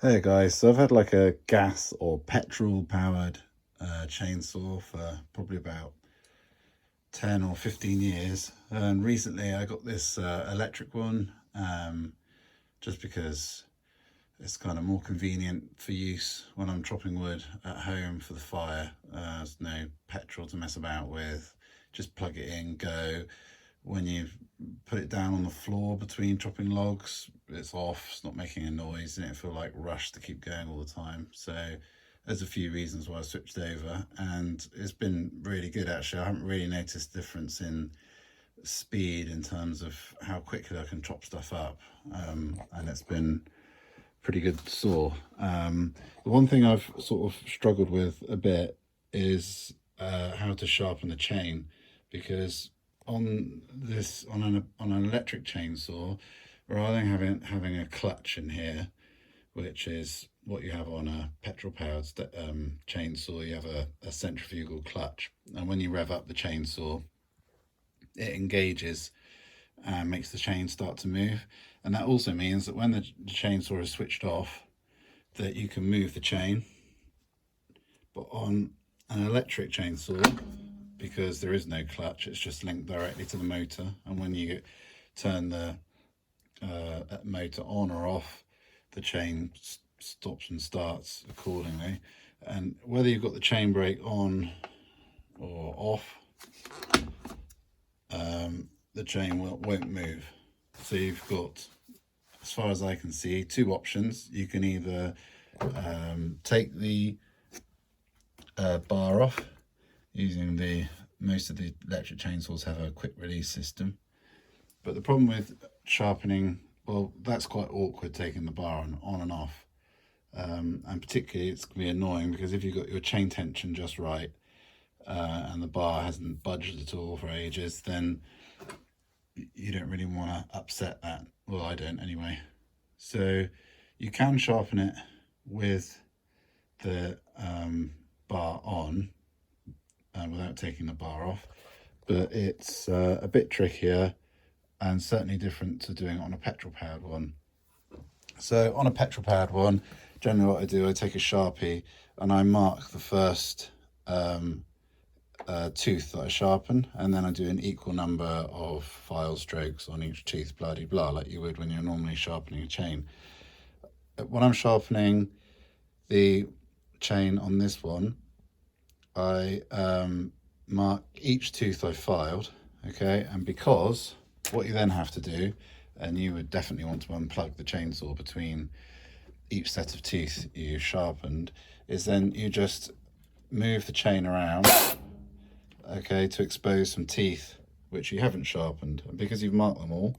Hey guys, so I've had like a gas or petrol powered chainsaw for probably about 10 or 15 years. And recently I got this electric one just because it's kind of more convenient for use when I'm chopping wood at home for the fire. There's no petrol to mess about with. Just plug it in, go. When you put it down on the floor between chopping logs, it's off, it's not making a noise, and it feel like rush to keep going all the time. So there's a few reasons why I switched over, and it's been really good actually. I haven't really noticed difference in speed in terms of how quickly I can chop stuff up, and it's been pretty good saw. The one thing I've sort of struggled with a bit is how to sharpen the chain, because on an electric chainsaw, rather than having a clutch in here, which is what you have on a petrol powered chainsaw, you have a centrifugal clutch, and when you rev up the chainsaw, it engages and makes the chain start to move. And that also means that when the chainsaw is switched off, that you can move the chain. But on an electric chainsaw, because there is no clutch, it's just linked directly to the motor. And when you turn the motor on or off, the chain stops and starts accordingly. And whether you've got the chain brake on or off, the chain won't move. So you've got, as far as I can see, two options. You can either take the bar off using most of the electric chainsaws have a quick release system. But the problem with sharpening, well, that's quite awkward, taking the bar on and off. And particularly it's going to be annoying because if you've got your chain tension just right and the bar hasn't budged at all for ages, then you don't really want to upset that. Well, I don't anyway. So you can sharpen it with the bar on without taking the bar off, but it's a bit trickier and certainly different to doing it on a petrol powered one. So on a petrol powered one, generally what I do, I take a Sharpie and I mark the first tooth that I sharpen, and then I do an equal number of file strokes on each tooth, blah de blah, like you would when you're normally sharpening a chain. When I'm sharpening the chain on this one, I mark each tooth I filed, okay, and because what you then have to do, and you would definitely want to unplug the chainsaw between each set of teeth you sharpened, is then you just move the chain around, okay, to expose some teeth which you haven't sharpened. And because you've marked them all,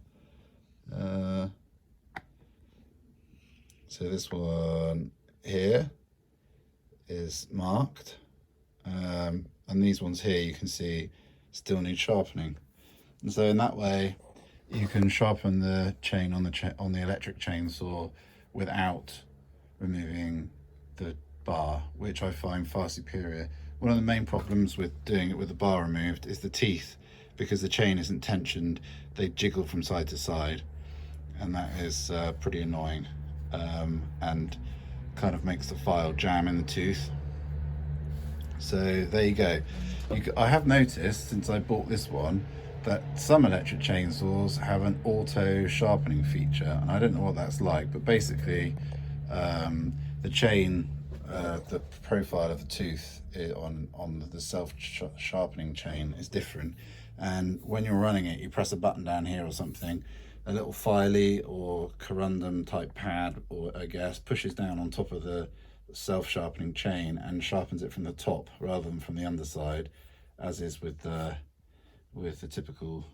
so this one here is marked, and these ones here you can see still need sharpening. And so in that way you can sharpen the chain on the electric chainsaw without removing the bar, which I find far superior. One of the main problems with doing it with the bar removed is the teeth, because the chain isn't tensioned, they jiggle from side to side, and that is pretty annoying, and kind of makes the file jam in the tooth. So there you go. I have noticed since I bought this one that some electric chainsaws have an auto sharpening feature, and I don't know what that's like, but basically the chain, the profile of the tooth on the self sharpening chain is different, and when you're running it, you press a button down here or something, a little filey or corundum type pad, or I guess, pushes down on top of the self-sharpening chain and sharpens it from the top rather than from the underside, as is with the typical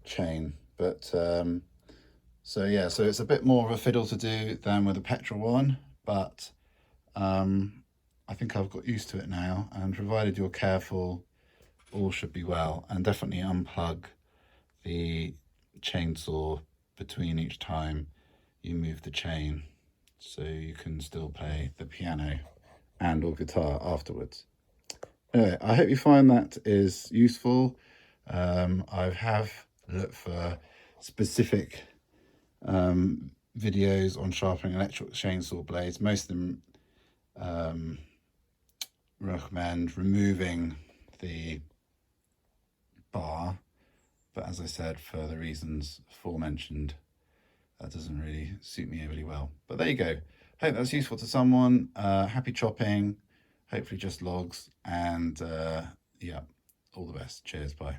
chain. But so yeah, so it's a bit more of a fiddle to do than with a petrol one, but I think I've got used to it now, and provided you're careful, all should be well. And definitely unplug the chainsaw between each time you move the chain, so you can still play the piano and or guitar afterwards. Anyway, I hope you find that is useful. I have looked for specific videos on sharpening electric chainsaw blades. Most of them recommend removing the bar, but as I said, for the reasons aforementioned, that doesn't really suit me overly well. But there you go. Hope that's useful to someone. Happy chopping, hopefully just logs, and yeah, all the best. Cheers, bye.